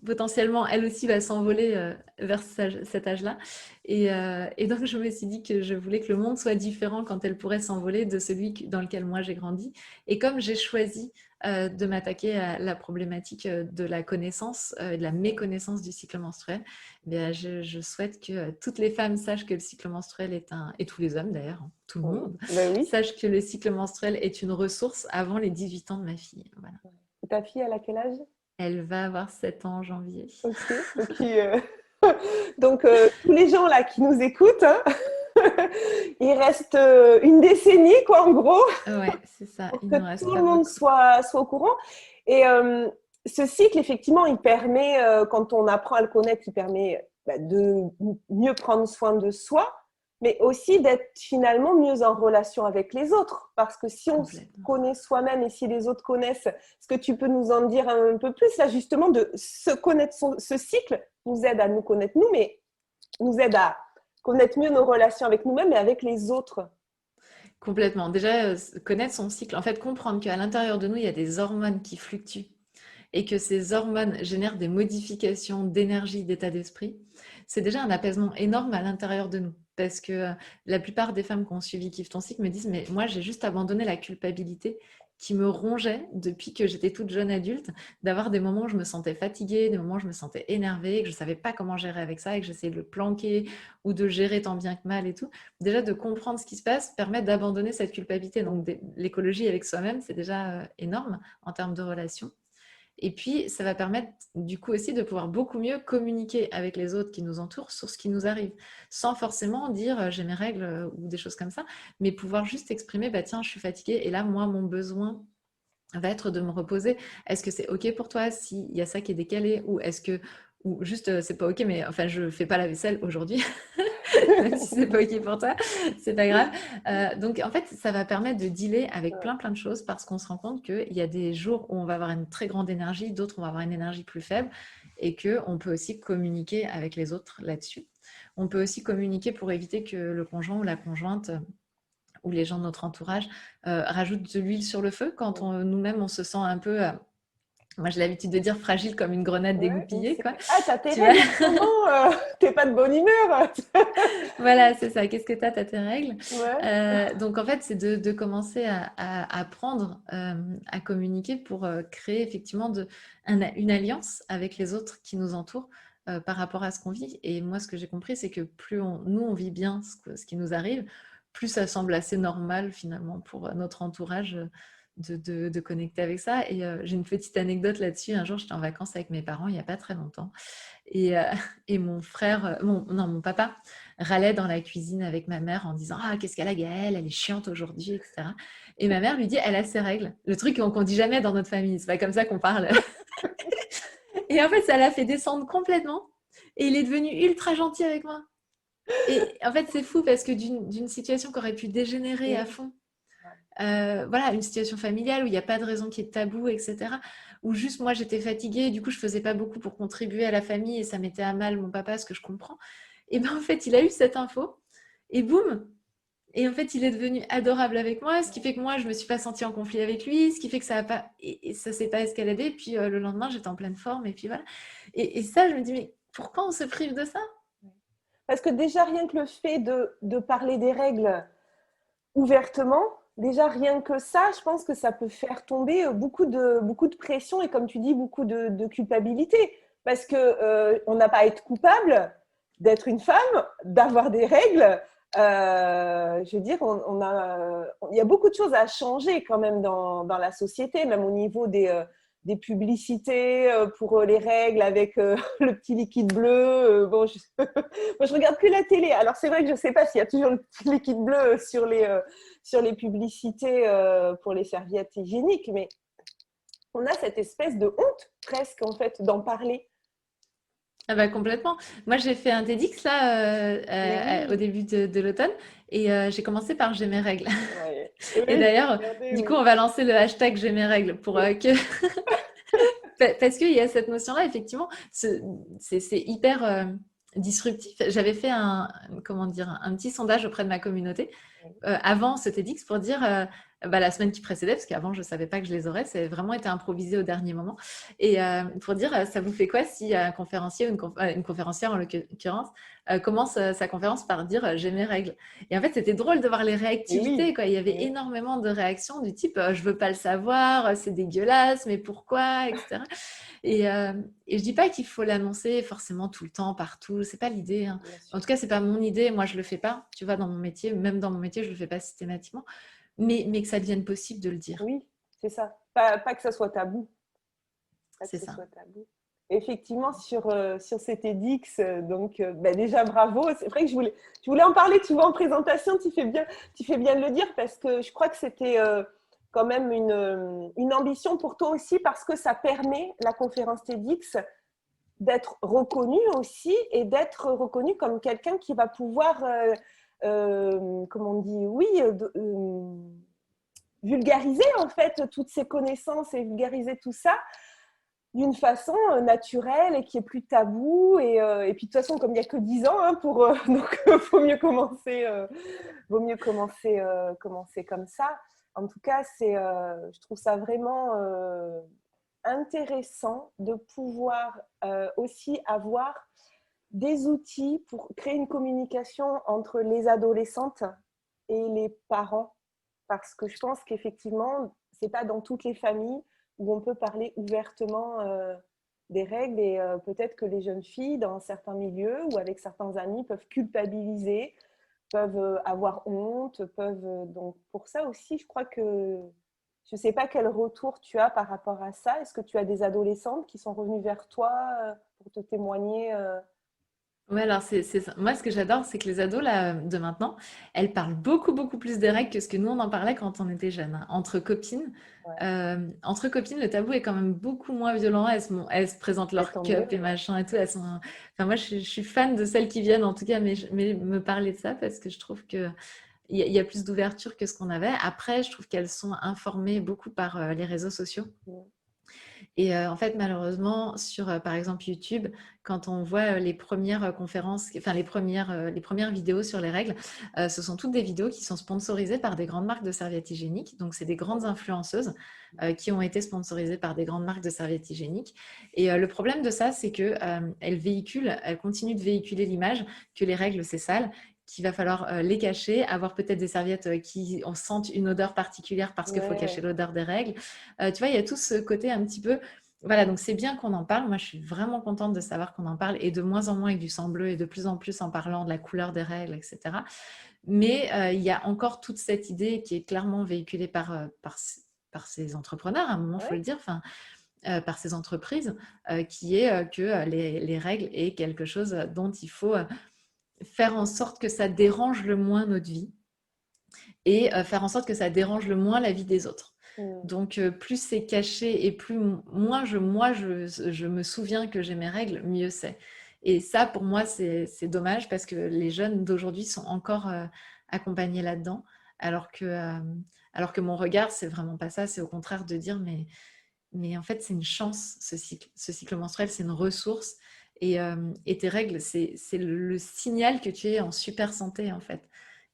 potentiellement, elle aussi va s'envoler vers cet âge-là. Et donc, je me suis dit que je voulais que le monde soit différent quand elle pourrait s'envoler de celui dans lequel moi j'ai grandi. Et comme j'ai choisi de m'attaquer à la problématique de la connaissance et de la méconnaissance du cycle menstruel, eh bien, je souhaite que toutes les femmes sachent que le cycle menstruel et tous les hommes d'ailleurs, hein, tout le Oui. monde, Ben oui. sachent que le cycle menstruel est une ressource avant les 18 ans de ma fille. Voilà. Et ta fille, elle a quel âge? Elle va avoir 7 ans en janvier. Ok. Donc, tous les gens là qui nous écoutent, hein, il reste une décennie, quoi, en gros, Ouais, c'est ça, pour il que nous tout reste le pas monde beaucoup. soit au courant. Et ce cycle, effectivement, il permet, quand on apprend à le connaître, il permet de mieux prendre soin de soi. mais aussi d'être finalement mieux en relation avec les autres. Parce que si on se Complètement. connaît soi-même et si les autres connaissent, est-ce que tu peux nous en dire un peu plus là, justement, de se connaître, ce cycle nous aide à nous connaître nous, mais nous aide à connaître mieux nos relations avec nous-mêmes et avec les autres. Complètement. Déjà, connaître son cycle, en fait, comprendre qu'à l'intérieur de nous, il y a des hormones qui fluctuent et que ces hormones génèrent des modifications d'énergie, d'état d'esprit, c'est déjà un apaisement énorme à l'intérieur de nous. Parce que la plupart des femmes qui ont suivi Kiffe ton cycle me disent, mais moi, j'ai juste abandonné la culpabilité qui me rongeait depuis que j'étais toute jeune adulte, d'avoir des moments où je me sentais fatiguée, des moments où je me sentais énervée, que je ne savais pas comment gérer avec ça et que j'essayais de le planquer ou de gérer tant bien que mal et tout. Déjà, de comprendre ce qui se passe permet d'abandonner cette culpabilité. Donc, l'écologie avec soi-même, c'est déjà énorme en termes de relations. Et puis, ça va permettre du coup aussi de pouvoir beaucoup mieux communiquer avec les autres qui nous entourent sur ce qui nous arrive, sans forcément dire j'ai mes règles ou des choses comme ça, mais pouvoir juste exprimer bah tiens, je suis fatiguée et là, moi, mon besoin va être de me reposer. Est-ce que c'est OK pour toi s'il y a ça qui est décalé ou est-ce que ou juste c'est pas OK mais enfin je fais pas la vaisselle aujourd'hui même si c'est pas OK pour toi, c'est pas grave. Donc en fait, ça va permettre de dealer avec plein de choses parce qu'on se rend compte qu'il y a des jours où on va avoir une très grande énergie, d'autres on va avoir une énergie plus faible et qu'on peut aussi communiquer avec les autres là-dessus. On peut aussi communiquer pour éviter que le conjoint ou la conjointe ou les gens de notre entourage rajoutent de l'huile sur le feu quand nous-mêmes on se sent un peu moi j'ai l'habitude de dire fragile comme une grenade Ouais, dégoupillée quoi. ah, t'as tes Tu vois. règles en ce moment, t'es pas de bonne humeur. Voilà, c'est ça. Qu'est-ce que tu as tes règles. Ouais. Donc, en fait, c'est de commencer à apprendre à communiquer pour créer effectivement une alliance avec les autres qui nous entourent par rapport à ce qu'on vit. Et moi, ce que j'ai compris, c'est que plus nous, on vit bien ce qui nous arrive, plus ça semble assez normal finalement pour notre entourage de connecter avec ça. Et j'ai une petite anecdote là-dessus. Un jour, j'étais en vacances avec mes parents il n'y a pas très longtemps. Et, et mon frère, mon papa râlait dans la cuisine avec ma mère en disant ah qu'est-ce qu'elle a Gaëlle, elle est chiante aujourd'hui, etc. Et ma mère lui dit elle a ses règles. Le truc qu'on dit jamais dans notre famille, c'est pas comme ça qu'on parle. Et en fait ça l'a fait descendre complètement. Et il est devenu ultra gentil avec moi. Et en fait c'est fou parce que d'une situation qui aurait pu dégénérer à fond. Voilà, une situation familiale où il n'y a pas de raison qu'il y ait de tabou, etc. Où juste moi j'étais fatiguée, du coup je faisais pas beaucoup pour contribuer à la famille et ça mettait à mal mon papa, ce que je comprends. Et ben en fait il a eu cette info et boum. Et en fait il est devenu adorable avec moi, ce qui fait que moi je me suis pas sentie en conflit avec lui, ce qui fait que ça a pas et ça s'est pas escaladé. Puis le lendemain j'étais en pleine forme et puis voilà. Et ça je me dis mais pourquoi on se prive de ça? Parce que déjà, rien que le fait de parler des règles ouvertement, déjà rien que ça, je pense que ça peut faire tomber beaucoup de pression et comme tu dis, beaucoup de culpabilité. Parce que on n'a pas à être coupable d'être une femme, d'avoir des règles. Je veux dire, il y a beaucoup de choses à changer quand même dans la société, même au niveau des publicités pour les règles avec le petit liquide bleu. Bon, moi, je regarde plus la télé. Alors, c'est vrai que je ne sais pas s'il y a toujours le petit liquide bleu sur les publicités pour les serviettes hygiéniques, mais on a cette espèce de honte presque, en fait, d'en parler. Ah bah complètement. Moi, j'ai fait un TEDx là au Oui, début de l'automne et j'ai commencé par j'ai mes règles. ouais. Et Oui, d'ailleurs, regardez, du coup, oui. on va lancer le hashtag j'ai mes règles pour que parce qu'il y a cette notion-là, effectivement, c'est hyper disruptif. J'avais fait comment dire, un petit sondage auprès de ma communauté avant ce TEDx pour dire bah, la semaine qui précédait, parce qu'avant je ne savais pas que je les aurais, c'est vraiment été improvisé au dernier moment, et pour dire ça vous fait quoi si un conférencier ou une conférencière en l'occurrence commence sa conférence par dire j'ai mes règles. Et en fait c'était drôle de voir les Et réactivités, oui, quoi. Il y avait oui. énormément de réactions du type je veux pas le savoir, c'est dégueulasse, mais pourquoi, etc. Et, et je dis pas qu'il faut l'annoncer forcément tout le temps, partout, c'est pas l'idée, hein. Bien En sûr. tout cas, c'est pas mon idée, moi je le fais pas, tu vois, dans mon métier, même dans mon métier, je le fais pas systématiquement, mais que ça devienne possible de le dire, Oui, c'est ça. Pas que ça soit tabou. Pas que c'est ce ça. soit tabou. Effectivement, sur cet TEDx, donc bah, déjà bravo. C'est vrai que je voulais en parler, tu vois, en présentation, tu fais bien de le dire parce que je crois que c'était quand même une ambition pour toi aussi parce que ça permet, la conférence TEDx, d'être reconnu aussi et d'être reconnu comme quelqu'un qui va pouvoir comment on dit, oui, vulgariser en fait toutes ces connaissances et vulgariser tout ça d'une façon naturelle et qui est plus tabou. Et puis de toute façon, comme il n'y a que 10 ans, hein, donc vaut mieux commencer comme ça. En tout cas, je trouve ça vraiment intéressant de pouvoir aussi avoir des outils pour créer une communication entre les adolescentes et les parents. Parce que je pense qu'effectivement, ce n'est pas dans toutes les familles où on peut parler ouvertement des règles. Et peut-être que les jeunes filles, dans certains milieux ou avec certains amis, peuvent culpabiliser, peuvent avoir honte, donc pour ça aussi, je crois que je ne sais pas quel retour tu as par rapport à ça. Est-ce que tu as des adolescentes qui sont revenues vers toi pour te témoigner Ouais, alors moi ce que j'adore, c'est que les ados là, de maintenant, elles parlent beaucoup plus des règles que ce que nous on en parlait quand on était jeunes, hein. Ouais, Entre copines, le tabou est quand même beaucoup moins violent. Elles se présentent ouais, leur tant mieux. cup et machin et tout. Enfin, moi je suis fan de celles qui viennent en tout cas, mais me parler de ça parce que je trouve que il y a plus d'ouverture que ce qu'on avait. Après, je trouve qu'elles sont informées beaucoup par les réseaux sociaux. Ouais. Et en fait, malheureusement, sur par exemple YouTube, quand on voit les premières conférences, enfin les premières vidéos sur les règles, ce sont toutes des vidéos qui sont sponsorisées par des grandes marques de serviettes hygiéniques. Donc, c'est des grandes influenceuses qui ont été sponsorisées par des grandes marques de serviettes hygiéniques. Et le problème de ça, c'est que elles continuent de véhiculer l'image que les règles, c'est sale, qu'il va falloir les cacher, avoir peut-être des serviettes qui sentent une odeur particulière parce qu'il faut cacher Ouais. l'odeur des règles. Tu vois, il y a tout ce côté un petit peu. Voilà, donc c'est bien qu'on en parle. Moi, je suis vraiment contente de savoir qu'on en parle et de moins en moins avec du sang bleu et de plus en plus en parlant de la couleur des règles, etc. Mais il y a encore toute cette idée qui est clairement véhiculée par ces entrepreneurs, à un moment, il faut le Ouais. dire, enfin, par ces entreprises, qui est que les règles est quelque chose dont il faut faire en sorte que ça dérange le moins notre vie et faire en sorte que ça dérange le moins la vie des autres. Mm. Donc, plus c'est caché et plus je me souviens que j'ai mes règles, mieux c'est. Et ça, pour moi, c'est dommage parce que les jeunes d'aujourd'hui sont encore accompagnés là-dedans, alors que, euh, alors que mon regard, c'est vraiment pas ça. C'est au contraire de dire, mais en fait, c'est une chance, ce cycle. Ce cycle menstruel, c'est une ressource. Et tes règles, c'est le signal que tu es en super santé, en fait.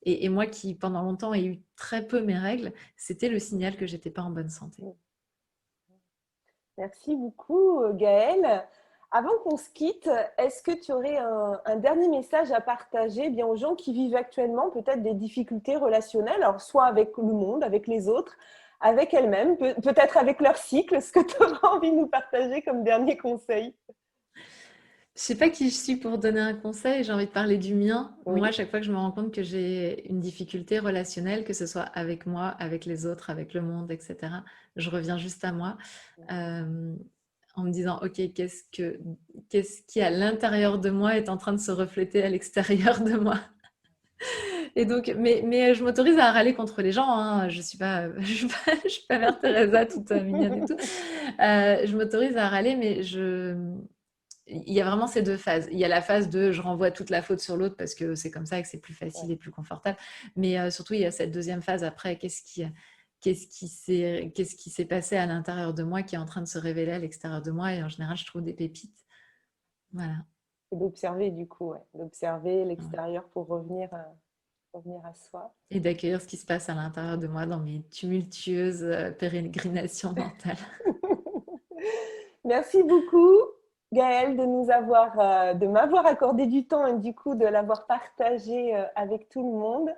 Et moi qui, pendant longtemps, ai eu très peu mes règles, c'était le signal que j'étais pas en bonne santé. Mm. Merci beaucoup, Gaëlle. Avant qu'on se quitte, est-ce que tu aurais un dernier message à partager bien, aux gens qui vivent actuellement peut-être des difficultés relationnelles, alors soit avec le monde, avec les autres, avec elles-mêmes, peut-être avec leur cycle, ce que tu auras envie de nous partager comme dernier conseil? Je sais pas qui je suis pour donner un conseil, j'ai envie de parler du mien. Moi, à Oui. chaque fois que je me rends compte que j'ai une difficulté relationnelle, que ce soit avec moi, avec les autres, avec le monde, etc., je reviens juste à moi euh, en me disant, OK, qu'est-ce qui à l'intérieur de moi est en train de se refléter à l'extérieur de moi? Et donc, mais je m'autorise à râler contre les gens, hein. Je suis pas Mère Teresa toute mignonne et tout. Je m'autorise à râler, mais il y a vraiment ces deux phases. Il y a la phase de je renvoie toute la faute sur l'autre parce que c'est comme ça et que c'est plus facile et plus confortable. Mais surtout, il y a cette deuxième phase après, qu'est-ce qui s'est passé à l'intérieur de moi qui est en train de se révéler à l'extérieur de moi. Et en général, je trouve des pépites. Voilà. Et d'observer du coup, ouais, d'observer Ouais. l'extérieur pour revenir à soi. Et d'accueillir ce qui se passe à l'intérieur de moi dans mes tumultueuses pérégrinations mentales. Merci beaucoup, Gaëlle, de m'avoir accordé du temps et du coup de l'avoir partagé avec tout le monde.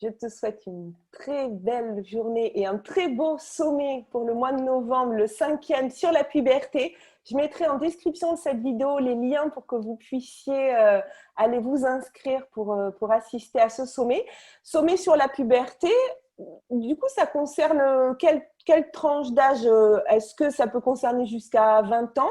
Je te souhaite une très belle journée et un très beau sommet pour le mois de novembre, le 5e sur la puberté. Je mettrai en description de cette vidéo les liens pour que vous puissiez aller vous inscrire pour assister à ce sommet. Sommet sur la puberté, du coup, ça concerne quelle tranche d'âge? Est-ce que ça peut concerner jusqu'à 20 ans?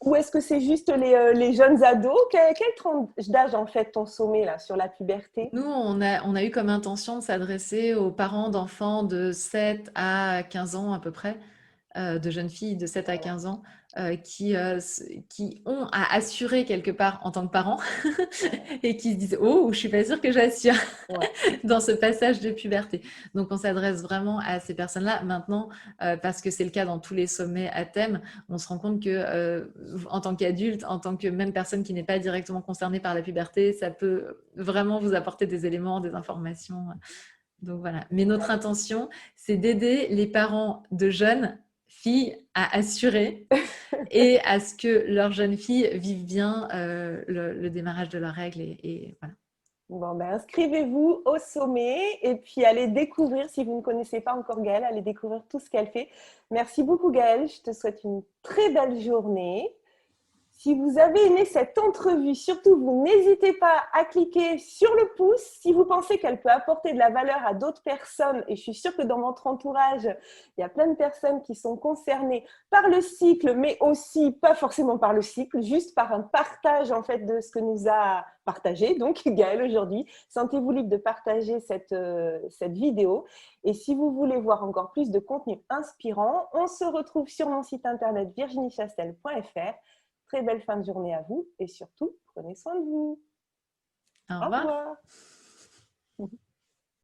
Ou est-ce que c'est juste les jeunes ados? Quelle tranche d'âge, en fait, ton sommet là, sur la puberté? Nous, on a eu comme intention de s'adresser aux parents d'enfants de 7 à 15 ans à peu près. de jeunes filles de 7 à 15 ans qui ont à assurer quelque part en tant que parents et qui se disent «Oh, je suis pas sûre que j'assure» Ouais. dans ce passage de puberté. Donc, on s'adresse vraiment à ces personnes-là. Maintenant, parce que c'est le cas dans tous les sommets à thème, on se rend compte que en tant qu'adulte, en tant que même personne qui n'est pas directement concernée par la puberté, ça peut vraiment vous apporter des éléments, des informations. Donc voilà. Mais notre intention, c'est d'aider les parents de jeunes filles à assurer et à ce que leurs jeunes filles vivent bien le démarrage de leurs règles. Et voilà. Bon, ben, inscrivez-vous au sommet et puis allez découvrir, si vous ne connaissez pas encore Gaëlle, allez découvrir tout ce qu'elle fait. Merci beaucoup Gaëlle, je te souhaite une très belle journée. Si vous avez aimé cette entrevue, surtout, vous n'hésitez pas à cliquer sur le pouce si vous pensez qu'elle peut apporter de la valeur à d'autres personnes. Et je suis sûre que dans votre entourage, il y a plein de personnes qui sont concernées par le cycle, mais aussi pas forcément par le cycle, juste par un partage en fait de ce que nous a partagé. Donc Gaëlle aujourd'hui, sentez-vous libre de partager cette vidéo. Et si vous voulez voir encore plus de contenu inspirant, on se retrouve sur mon site internet virginiechastel.fr. Très belle fin de journée à vous et surtout, prenez soin de vous. Au Au revoir. revoir.